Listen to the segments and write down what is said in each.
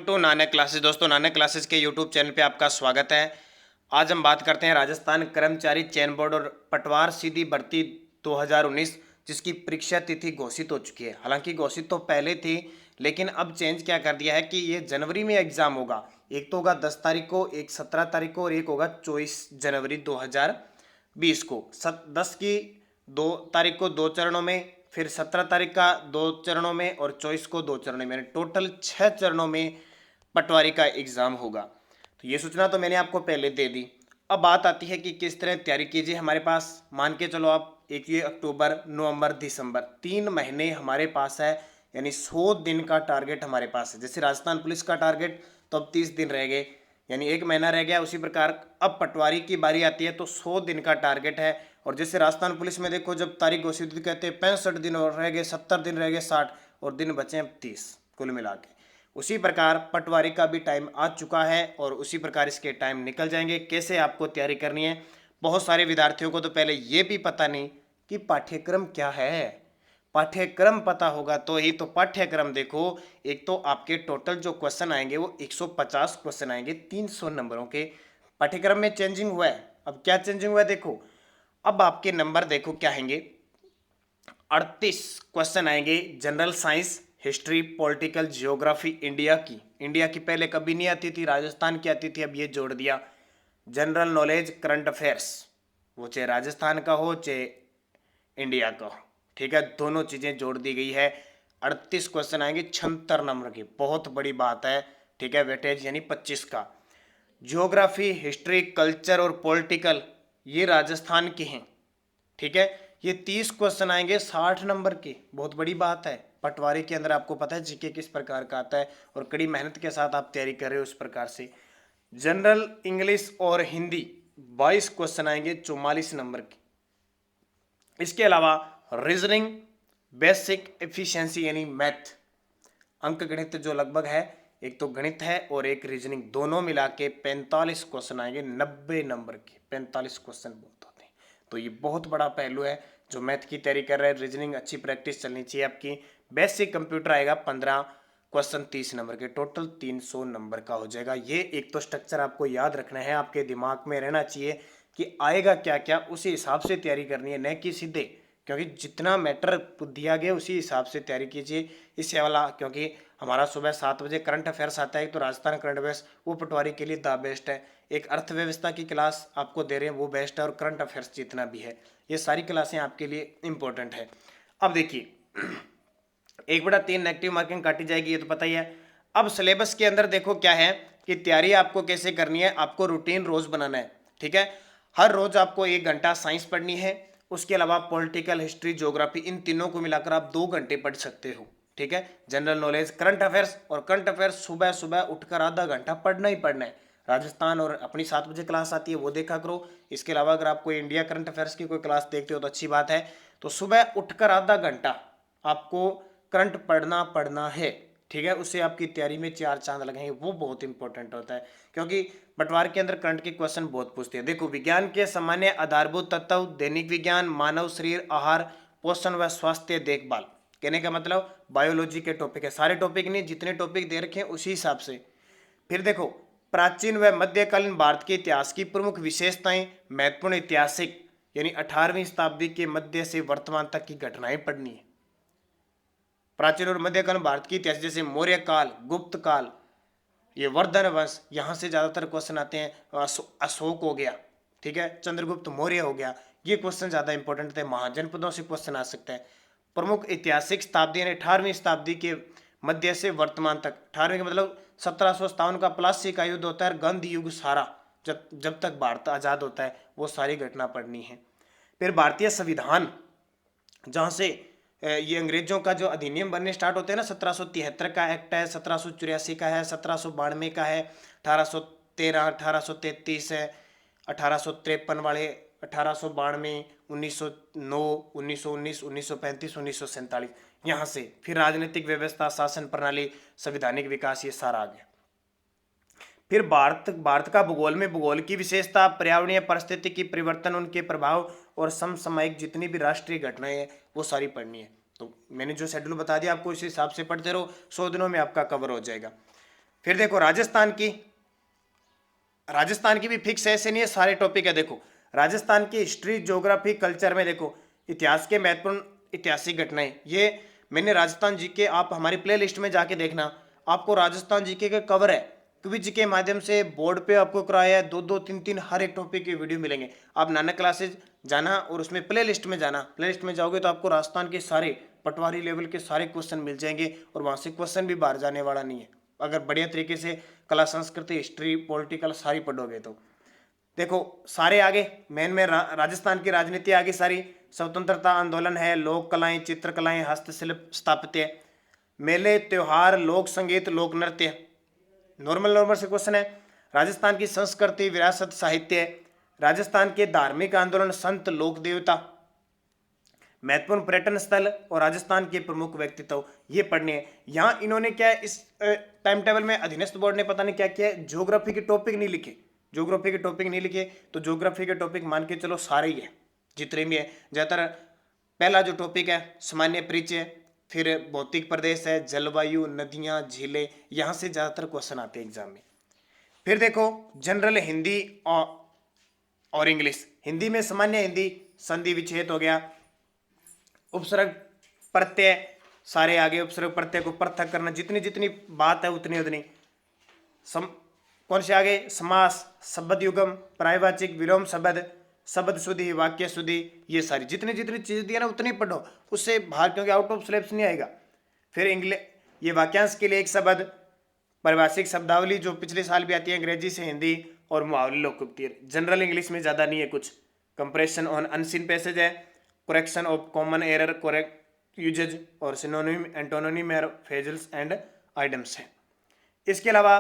To Nanak classes. दोस्तों, Nanak classes के YouTube channel पे आपका स्वागत है। आज हम बात करते हैं राजस्थान कर्मचारी चयन बोर्ड और पटवार सीधी भर्ती 2019, जिसकी परीक्षा तिथि घोषित हो चुकी है। हालांकि घोषित तो पहले थी, लेकिन अब चेंज क्या कर दिया है कि ये जनवरी में एग्जाम होगा। एक तो होगा 10 तारीख को, एक 17 तारीख को और एक होगा 24 जनवरी 2020 को। 10 की 2 तारीख को 2 चरणों में, फिर 17 तारीख का 2 चरणों में और 24 को 2 चरणों में, टोटल 6 चरणों में पटवारी का एग्जाम होगा। तो ये सूचना तो मैंने आपको पहले दे दी। अब बात आती है कि किस तरह तैयारी कीजिए। हमारे पास मान के चलो आप 1 अक्टूबर, नवंबर, दिसंबर 3 महीने हमारे पास है, यानी 100 दिन का टारगेट हमारे पास है। जैसे राजस्थान पुलिस का टारगेट तो अब 30 दिन रह गए, यानी 1 महीना रह गया। उसी प्रकार अब पटवारी की बारी आती है तो 100 दिन का टारगेट है। और जैसे राजस्थान पुलिस में देखो, जब तारीख घोषित हुई कहते हैं 65 दिन और रह गए, 70 दिन रह गए, 60 और दिन बचे अब 30 कुल मिला के। उसी प्रकार पटवारी का भी टाइम आ चुका है और उसी प्रकार इसके टाइम निकल जाएंगे। कैसे आपको तैयारी करनी है? बहुत सारे विद्यार्थियों को तो पहले ये भी पता नहीं कि पाठ्यक्रम क्या है। पाठ्यक्रम पता होगा तो ही तो। पाठ्यक्रम देखो, एक तो आपके टोटल जो क्वेश्चन आएंगे वो 150 क्वेश्चन आएंगे 300 नंबरों के। पाठ्यक्रम में चेंजिंग हुआ है। अब क्या चेंजिंग हुआ है देखो, अब आपके नंबर देखो क्या आएंगे। 38 क्वेश्चन आएंगे general science, history, political, geography, India की पहले कभी नहीं आती थी, राजस्थान की आती थी, अब ये जोड़ दिया। जनरल नॉलेज, करंट अफेयर्स, वो चाहे राजस्थान का हो चाहे इंडिया का हो, ठीक है, दोनों चीजें जोड़ दी गई है। 38 क्वेश्चन आएंगे 76 नंबर की, बहुत बड़ी बात है, ठीक है। वेटेज यानी 25 का। जियोग्राफी, हिस्ट्री, कल्चर और पॉलिटिकल ये राजस्थान के हैं, ठीक है। ये 30 क्वेश्चन आएंगे 60 नंबर के, बहुत बड़ी बात है। पटवारी के अंदर आपको पता है जीके किस प्रकार का आता है और कड़ी मेहनत के साथ आप तैयारी कर रहे हो उस प्रकार से। जनरल इंग्लिश और हिंदी 22 क्वेश्चन आएंगे 44 नंबर के। इसके अलावा रीजनिंग, बेसिक एफिशिएंसी यानी मैथ, अंक गणित जो लगभग है, एक तो गणित है और एक रीजनिंग, दोनों मिला के 45 क्वेश्चन आएंगे 90 नंबर के। 45 क्वेश्चन बहुत होते हैं, तो ये बहुत बड़ा पहलू है। जो मैथ की तैयारी कर रहे हैं, रीजनिंग अच्छी प्रैक्टिस चलनी चाहिए आपकी। बेसिक कंप्यूटर आएगा 15 क्वेश्चन 30 नंबर के, टोटल 300 नंबर का हो जाएगा। ये एक तो स्ट्रक्चर आपको याद रखना है, आपके दिमाग में रहना चाहिए कि आएगा क्या क्या, उसी हिसाब से तैयारी करनी है, न कि सीधे, क्योंकि जितना मैटर दिया गया उसी हिसाब से तैयारी कीजिए। इससे वाला, क्योंकि हमारा सुबह 7 बजे करंट अफेयर्स आता है, तो राजस्थान करंट अफेयर्स वो पटवारी के लिए द बेस्ट है। एक अर्थव्यवस्था की क्लास आपको दे रहे हैं, वो बेस्ट है। और करंट अफेयर्स जितना भी है, ये सारी क्लासें आपके लिए इंपॉर्टेंट है। अब देखिए 1/3 नेगेटिव मार्किंग काटी जाएगी, ये तो पता ही है। अब सिलेबस के अंदर देखो क्या है कि तैयारी आपको कैसे करनी है। आपको रूटीन रोज बनाना है, ठीक है। हर रोज आपको 1 घंटा साइंस पढ़नी है। उसके अलावा पॉलिटिकल, हिस्ट्री, ज्योग्राफी, इन तीनों को मिलाकर आप 2 घंटे पढ़ सकते हो, ठीक है। जनरल नॉलेज, करंट अफेयर्स, और करंट अफेयर्स सुबह सुबह उठकर आधा घंटा पढ़ना ही पढ़ना है। राजस्थान और अपनी 7 बजे क्लास आती है, वो देखा करो। इसके अलावा अगर आप कोई इंडिया करंट अफेयर्स की कोई क्लास देखते हो तो अच्छी बात है। तो सुबह उठकर आधा घंटा आपको करंट पढ़ना है, ठीक है। उससे आपकी तैयारी में 4 चांद लगेंगे, वो बहुत इंपॉर्टेंट होता है, क्योंकि पटवार के अंदर करंट के क्वेश्चन बहुत पूछते हैं। देखो, विज्ञान के सामान्य आधारभूत तत्व, दैनिक विज्ञान, मानव शरीर, आहार, पोषण व स्वास्थ्य देखभाल, कहने का मतलब बायोलॉजी के टॉपिक है। सारे टॉपिक नहीं, जितने टॉपिक दे रखे हैं उसी हिसाब से। फिर देखो, प्राचीन व मध्यकालीन भारत के इतिहास की प्रमुख विशेषताएं, महत्वपूर्ण ऐतिहासिक यानी 18वीं शताब्दी के मध्य से वर्तमान तक की घटनाएं पढ़नी है। प्राचीन और मध्यकालीन भारत की इतिहास, जैसे मौर्य काल, गुप्त काल, ये वर्धन वंश, यहाँ से ज्यादातर क्वेश्चन आते हैं। अशोक हो गया, ठीक है, चंद्रगुप्त मौर्य हो गया, ये क्वेश्चन ज्यादा इंपॉर्टेंट थे। महाजनपदों से क्वेश्चन आ सकते हैं। प्रमुख ऐतिहासिक शताब्दी यानी 18वीं शताब्दी के मध्य से वर्तमान तक। 18वीं का मतलब 1757 का प्लासी का युद्ध होता है, गंध युग सारा, जब तक भारत आजाद होता है, वो सारी घटना पढ़नी है। फिर भारतीय संविधान, जहाँ से ये अंग्रेजों का जो अधिनियम बनने स्टार्ट होते हैं ना, 1773 का एक्ट है, 1784 का है, 1792 का है, 1813, 1833 है, 1853 वाले, 1892, 1909, 1919, 1935, 1947, यहाँ से। फिर राजनीतिक व्यवस्था, शासन प्रणाली, संविधानिक विकास, ये सारा आ गया। फिर भारत का भूगोल में भूगोल की विशेषता, पर्यावरणीय परिस्थिति की परिवर्तन, उनके प्रभाव और समसामयिक जितनी भी राष्ट्रीय घटनाएं हैं वो सारी पढ़नी है। तो मैंने जो शेड्यूल बता दिया आपको, इस हिसाब से पढ़ते रहो, 100 दिनों में आपका कवर हो जाएगा। फिर देखो राजस्थान की भी फिक्स ऐसे नहीं है, सारे टॉपिक है। देखो राजस्थान की हिस्ट्री, ज्योग्राफी, कल्चर में देखो इतिहास के महत्वपूर्ण ऐतिहासिक घटनाएं, ये मैंने राजस्थान जीके, आप हमारी प्ले लिस्ट में जाके देखना, आपको राजस्थान जीके का कवर है, क्विज के माध्यम से बोर्ड पे आपको कराया है, 2-2 3-3 हर एक टॉपिक के वीडियो मिलेंगे। आप नानक क्लासेज जाना और उसमें प्ले लिस्ट में जाना, प्ले लिस्ट में जाओगे तो आपको राजस्थान के सारे पटवारी लेवल के सारे क्वेश्चन मिल जाएंगे, और वहां से क्वेश्चन भी बाहर जाने वाला नहीं है, अगर बढ़िया तरीके से कला, संस्कृति, हिस्ट्री, पॉलिटिकल सारी पढ़ोगे तो। देखो सारे आगे मेन में राजस्थान की राजनीति आगे सारी, स्वतंत्रता आंदोलन है, लोक कलाएं, चित्रकलाएं, हस्तशिल्प, स्थापत्य, मेले, त्योहार, लोक संगीत, लोक नृत्य, नॉर्मल से क्वेश्चन है। राजस्थान की संस्कृति, विरासत, साहित्य, राजस्थान के धार्मिक आंदोलन, संत, लोक देवता, महत्वपूर्ण पर्यटन स्थल और राजस्थान के प्रमुख व्यक्तित्व, ये पढ़ने हैं। यहाँ इन्होंने क्या है, इस टाइम टेबल में अधीनस्थ बोर्ड ने पता नहीं क्या किया है, ज्योग्राफी के टॉपिक नहीं लिखे, ज्योग्राफी के टॉपिक नहीं लिखे, तो ज्योग्राफी के टॉपिक मान के चलो सारे ही है जितने भी है। ज़्यादातर पहला जो टॉपिक है सामान्य परिचय, फिर भौतिक प्रदेश है, जलवायु, नदियाँ, झीलें, यहाँ से ज़्यादातर क्वेश्चन आते हैं एग्जाम में। फिर देखो जनरल हिंदी और इंग्लिश, हिंदी में सामान्य हिंदी, संधि विच्छेद हो गया, उपसर्ग प्रत्यय सारे आगे, उपसर्ग प्रत्यय को पृथक करना, जितनी जितनी बात है उतनी उतनी। कौन से आगे, समास, शब्द युगम, पर्यायवाचिक, विलोम शब्द, शब्द शुद्धि, वाक्य शुद्धि, ये सारी जितनी जितनी चीज दी है ना उतनी पढ़ो, उससे बाहर, क्योंकि आउट ऑफ सिलेबस नहीं आएगा। फिर इंग्लिश, ये वाक्यांश के लिए एक शब्द, परिभाषिक शब्दावली जो पिछले साल भी आती है अंग्रेजी से हिंदी, और मुहावरे लोकोक्ति। जनरल इंग्लिश में ज़्यादा नहीं है कुछ, कंप्रेशन ऑन अनसीन पैसेज है, correction of common error, correct usage, और synonym, antonym, phrasals and items है। इसके अलावा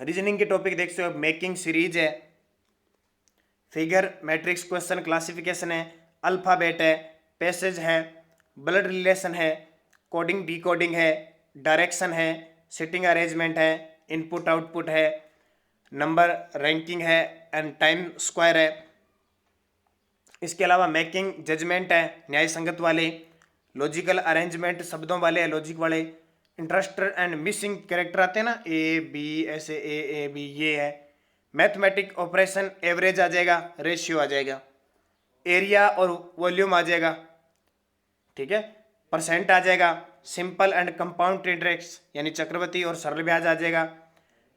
रीजनिंग के टॉपिक देख सकते हो, मेकिंग सीरीज है, फिगर, मैट्रिक्स क्वेश्चन, क्लासिफिकेशन है, अल्फाबेट है, पैसेज है, ब्लड रिलेशन है, कोडिंग डिकोडिंग है, डायरेक्शन है, सिटिंग अरेंजमेंट है, इनपुट आउटपुट है, नंबर रैंकिंग है, एंड टाइम स्क्वायर है। इसके अलावा मेकिंग जजमेंट है, न्याय संगत वाले, लॉजिकल अरेंजमेंट शब्दों वाले, लॉजिक वाले, इंटरेस्टेड एंड मिसिंग कैरेक्टर आते हैं ना, ए बी, ऐसे ए बी, ये है। मैथमेटिक ऑपरेशन, एवरेज आ जाएगा, रेशियो आ जाएगा, एरिया और वॉल्यूम आ जाएगा, ठीक है, परसेंट आ जाएगा, सिंपल एंड कंपाउंड इंटरेस्ट यानी चक्रवृद्धि और सरल ब्याज आ जाएगा,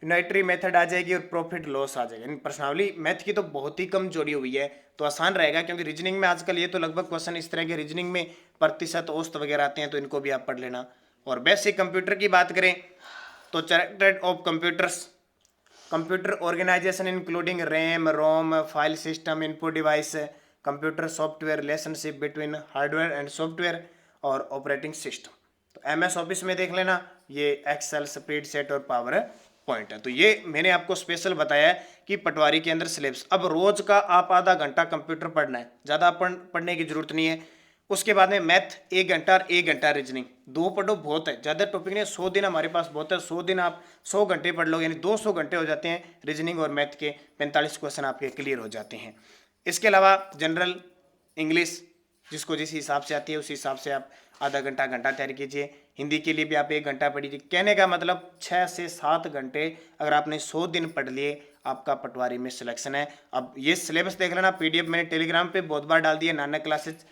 यूनाइटरी मेथड आ जाएगी, और प्रॉफिट लॉस आ जाएगा। प्रश्नावली मैथ की तो बहुत ही कम जोड़ी हुई है, तो आसान रहेगा, क्योंकि रीजनिंग में आजकल ये तो लगभग क्वेश्चन इस तरह के रीजनिंग में प्रतिशत, औसत वगैरह आते हैं, तो इनको भी आप पढ़ लेना। और बेसिक कंप्यूटर की बात करें तो charted of computers, computer organisation including RAM, ROM, file system, input device, computer software, relationship between hardware and software, और ऑपरेटिंग सिस्टम। तो एमएस ऑफिस में देख लेना, ये एक्सेल, स्प्रेड सेट और पावर पॉइंट है। तो ये मैंने आपको स्पेशल बताया है कि पटवारी के अंदर सिलेबस। अब रोज का आप आधा घंटा कंप्यूटर पढ़ना है, ज़्यादा पढ़ने की जरूरत नहीं है। उसके बाद में मैथ 1 घंटा और 1 घंटा रीजनिंग, 2 पढ़ो बहुत है, ज़्यादा टॉपिक नहीं है। 100 दिन हमारे पास बहुत है, 100 दिन आप 100 घंटे पढ़ लो, यानी 200 घंटे हो जाते हैं रीजनिंग और मैथ के, 45 क्वेश्चन आपके क्लियर हो जाते हैं। इसके अलावा जनरल इंग्लिश जिसको जिस हिसाब से आती है उस हिसाब से आप आधा घंटा घंटा तैयारी कीजिए। हिंदी के लिए भी आप 1 घंटा पढ़िए। कहने का मतलब 6 से 7 घंटे अगर आपने 100 दिन पढ़ लिए, आपका पटवारी में सिलेक्शन है। अब ये सिलेबस देख लेना, पीडीएफ मैंने टेलीग्राम पे बहुत बार डाल दिया, नानक क्लासेज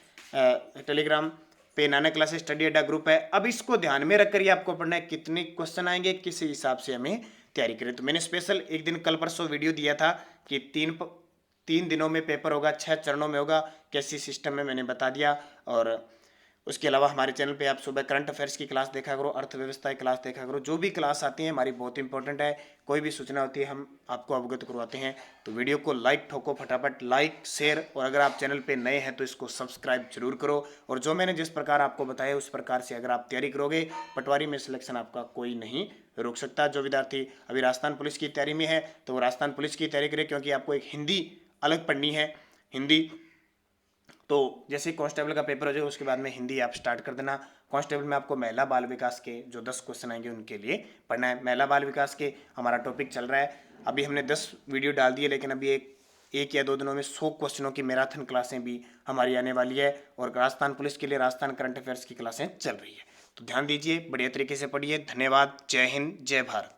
टेलीग्राम पे नानक क्लासेज स्टडी अड्डा ग्रुप है। अब इसको ध्यान में रखकर ही आपको पढ़ना है, कितने क्वेश्चन आएंगे किस हिसाब से हमें तैयारी करें। तो मैंने स्पेशल एक दिन कल परसों वीडियो दिया था कि 3 दिनों में पेपर होगा, 6 चरणों में होगा, कैसी सिस्टम में मैंने बता दिया। और उसके अलावा हमारे चैनल पे आप सुबह करंट अफेयर्स की क्लास देखा करो, अर्थव्यवस्था की क्लास देखा करो, जो भी क्लास आती है हमारी बहुत इंपॉर्टेंट है। कोई भी सूचना होती है हम आपको अवगत करवाते हैं। तो वीडियो को लाइक ठोको फटाफट, लाइक शेयर, और अगर आप चैनल पे नए हैं तो इसको सब्सक्राइब जरूर करो। और जो मैंने जिस प्रकार आपको बताया उस प्रकार से अगर आप तैयारी करोगे, पटवारी में सिलेक्शन आपका कोई नहीं रोक सकता। जो विद्यार्थी अभी राजस्थान पुलिस की तैयारी में है तो वो राजस्थान पुलिस की तैयारी करे, क्योंकि आपको एक हिंदी अलग पढ़नी है। हिंदी तो जैसे कांस्टेबल का पेपर हो जाए उसके बाद में हिंदी आप स्टार्ट कर देना। कांस्टेबल में आपको महिला बाल विकास के जो 10 क्वेश्चन आएंगे उनके लिए पढ़ना है। महिला बाल विकास के हमारा टॉपिक चल रहा है, अभी हमने 10 वीडियो डाल दिए, लेकिन अभी एक या 2 दिनों में 100 क्वेश्चनों की मैराथन क्लासें भी हमारी आने वाली है। और राजस्थान पुलिस के लिए राजस्थान करंट अफेयर्स की क्लासें चल रही है। तो ध्यान दीजिए, बढ़िया तरीके से पढ़िए। धन्यवाद। जय हिंद, जय भारत।